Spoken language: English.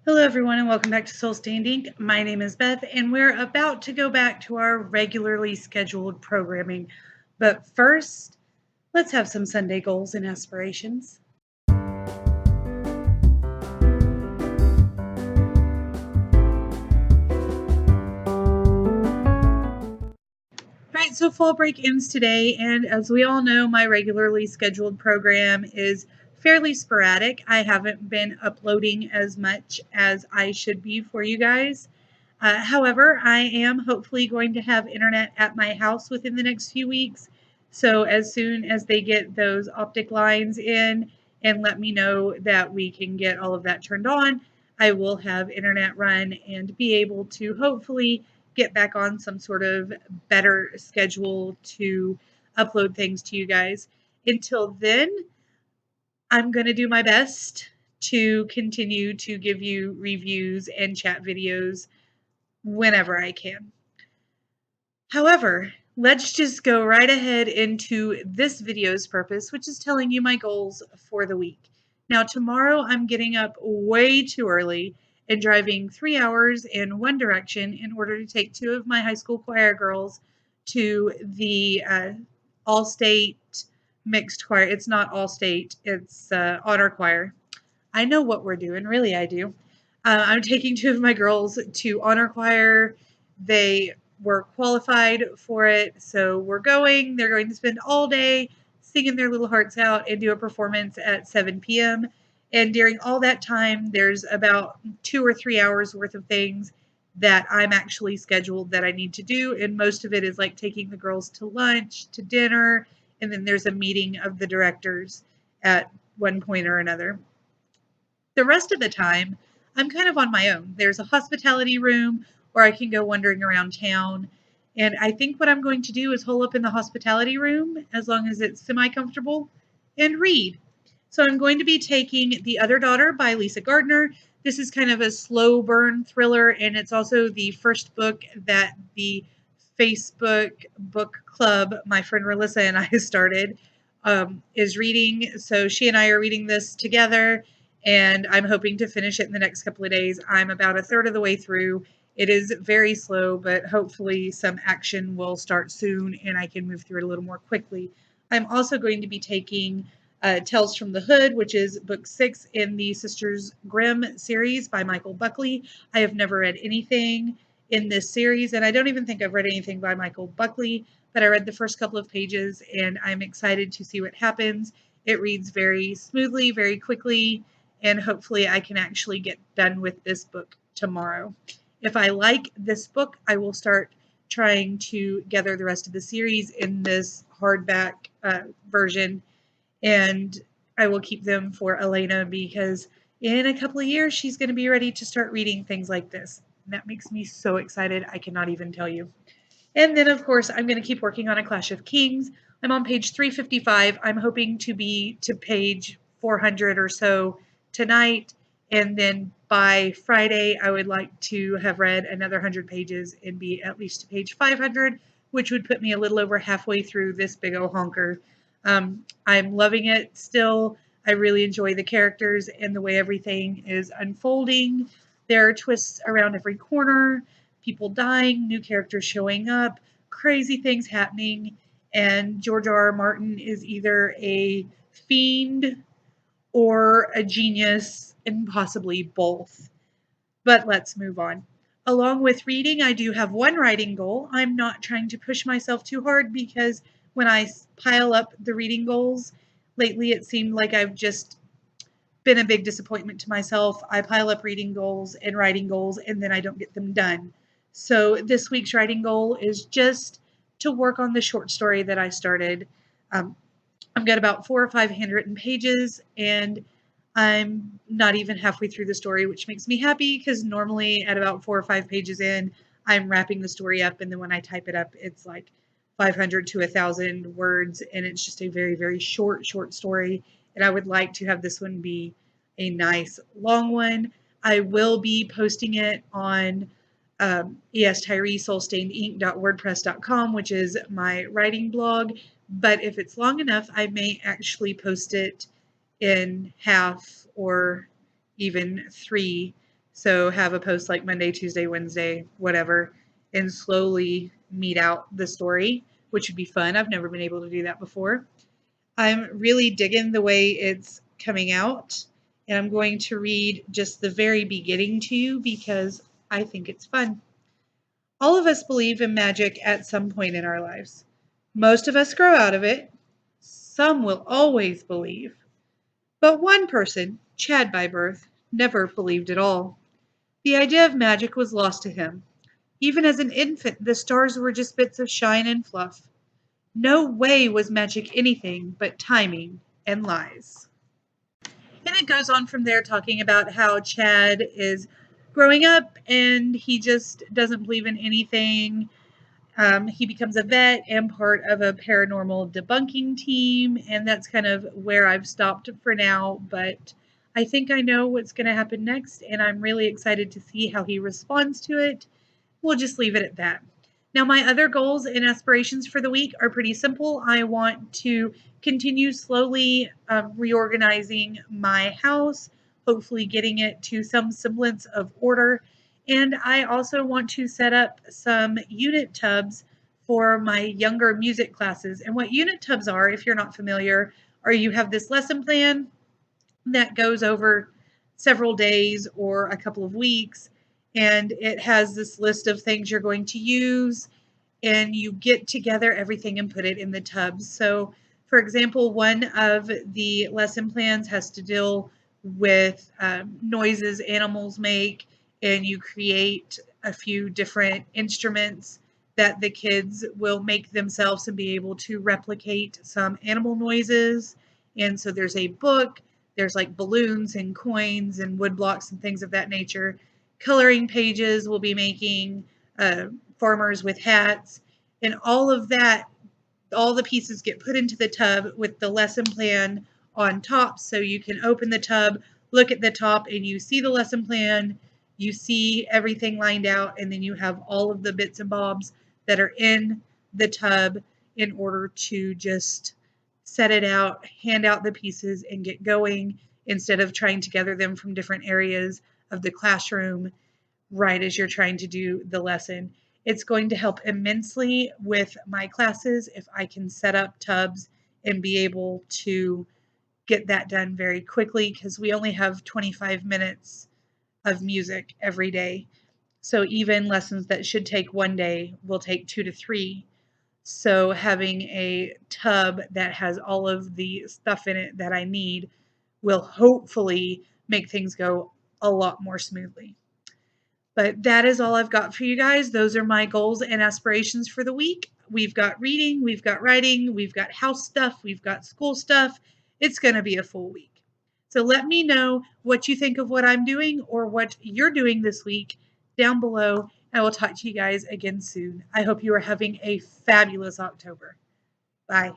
Hello, everyone, and welcome back to Soul Stained Ink. My name is Beth, and we're about to go back to our regularly scheduled programming. But first, let's have some Sunday goals and aspirations. All right, so fall break ends today, and as we all know, my regularly scheduled program is fairly sporadic. I haven't been uploading as much as I should be for you guys. However, I am hopefully going to have internet at my house within the next few weeks. So as soon as they get those optic lines in and let me know that we can get all of that turned on, I will have internet run and be able to hopefully get back on some sort of better schedule to upload things to you guys. Until then, I'm going to do my best to continue to give you reviews and chat videos whenever I can. However, let's just go right ahead into this video's purpose, which is telling you my goals for the week. Now, tomorrow I'm getting up way too early and driving 3 hours in one direction in order to take two of my high school choir girls to the all-state mixed choir. It's not all-state, it's honor choir. I know what we're doing, really I do. I'm taking two of my girls to honor choir. They were qualified for it, so we're going. They're going to spend all day singing their little hearts out and do a performance at 7 p.m. And during all that time, there's about 2 or 3 hours worth of things that I'm actually scheduled that I need to do. And most of it is like taking the girls to lunch, to dinner, and then there's a meeting of the directors at one point or another. The rest of the time, I'm kind of on my own. There's a hospitality room where I can go wandering around town. And I think what I'm going to do is hole up in the hospitality room, as long as it's semi comfortable, and read. So I'm going to be taking The Other Daughter by Lisa Gardner. This is kind of a slow burn thriller, and it's also the first book that the Facebook book club my friend Relissa and I started is reading. So she and I are reading this together, and I'm hoping to finish it in the next couple of days. I'm about a third of the way through. It is very slow, but hopefully some action will start soon and I can move through it a little more quickly. I'm also going to be taking Tales from the Hood, which is book 6 in the Sisters Grimm series by Michael Buckley. I have never read anything in this series, and I don't even think I've read anything by Michael Buckley, but I read the first couple of pages and I'm excited to see what happens. It reads very smoothly, very quickly, and hopefully I can actually get done with this book tomorrow. If I like this book, I will start trying to gather the rest of the series in this hardback version, and I will keep them for Elena because in a couple of years she's going to be ready to start reading things like this. And that makes me so excited, I cannot even tell you. And then, of course, I'm going to keep working on A Clash of Kings. I'm on page 355. I'm hoping to be to page 400 or so tonight. And then by Friday, I would like to have read another 100 pages and be at least to page 500, which would put me a little over halfway through this big old honker. I'm loving it still. I really enjoy the characters and the way everything is unfolding. There are twists around every corner, people dying, new characters showing up, crazy things happening, and George R. R. Martin is either a fiend or a genius, and possibly both. But let's move on. Along with reading, I do have one writing goal. I'm not trying to push myself too hard because when I pile up the reading goals, lately it seemed like I've just been a big disappointment to myself. I pile up reading goals and writing goals, and then I don't get them done. So this week's writing goal is just to work on the short story that I started. Um, I've got about 4 or 5 handwritten pages, and I'm not even halfway through the story, which makes me happy because normally at about 4 or 5 pages in, I'm wrapping the story up, and then when I type it up, it's like 500 to 1,000 words, and it's just a very, very short story. And I would like to have this one be a nice long one. I will be posting it on ESTyree, which is my writing blog. But if it's long enough, I may actually post it in half or even 3 So have a post like Monday, Tuesday, Wednesday, whatever, and slowly meet out the story, which would be fun. I've never been able to do that before. I'm really digging the way it's coming out, and I'm going to read just the very beginning to you because I think it's fun. All of us believe in magic at some point in our lives. Most of us grow out of it. Some will always believe. But one person, Chad by birth, never believed at all. The idea of magic was lost to him. Even as an infant, the stars were just bits of shine and fluff. No way was magic anything but timing and lies. And it goes on from there talking about how Chad is growing up and he just doesn't believe in anything. He becomes a vet and part of a paranormal debunking team, and that's kind of where I've stopped for now. But I think I know what's going to happen next, and I'm really excited to see how he responds to it. We'll just leave it at that. Now, my other goals and aspirations for the week are pretty simple. I want to continue slowly reorganizing my house, hopefully getting it to some semblance of order. And I also want to set up some unit tubs for my younger music classes. And what unit tubs are, if you're not familiar, are you have this lesson plan that goes over several days or a couple of weeks, and it has this list of things you're going to use, and you get together everything and put it in the tubs. So, for example, one of the lesson plans has to deal with noises animals make, and you create a few different instruments that the kids will make themselves and be able to replicate some animal noises. And so there's a book, there's like balloons and coins and wood blocks and things of that nature. Coloring pages we'll be making, farmers with hats, and all of that, all the pieces get put into the tub with the lesson plan on top, so you can open the tub, look at the top, and you see the lesson plan, you see everything lined out, and then you have all of the bits and bobs that are in the tub in order to just set it out, hand out the pieces, and get going instead of trying to gather them from different areas of the classroom right as you're trying to do the lesson. It's going to help immensely with my classes if I can set up tubs and be able to get that done very quickly, because we only have 25 minutes of music every day. So even lessons that should take one day will take 2 to 3. So having a tub that has all of the stuff in it that I need will hopefully make things go a lot more smoothly. But that is all I've got for you guys. Those are my goals and aspirations for the week. We've got reading, we've got writing, we've got house stuff, we've got school stuff. It's going to be a full week. So let me know what you think of what I'm doing or what you're doing this week down below. I will talk to you guys again soon. I hope you are having a fabulous October. Bye.